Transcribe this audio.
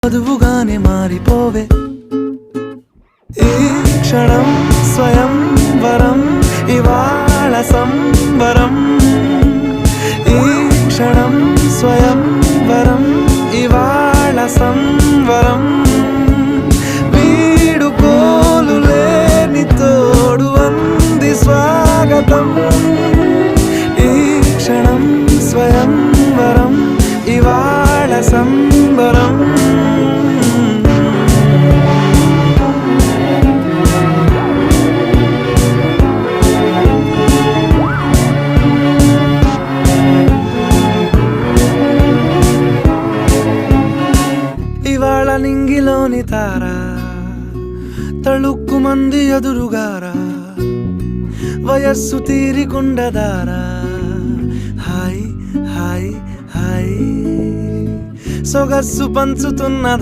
చదువుగానే మారిపోవే ఈ క్షణం స్వయం వరం ఇవాళ సంబరం ఈ క్షణం స్వయం వరం ఇవాళ సంవరం వీడుకోలు లేని తోడు అంది స్వాగతం ఈ క్షణం స్వయం వరం ఇవాళ సంబరం ఇవాళ నింగిలోని తారా తళుక్కు మంది ఎదురుగారా వయస్సు తీరికుండదారా హాయ్ హాయ్ హాయ్ సొగస్సు పంచుతున్న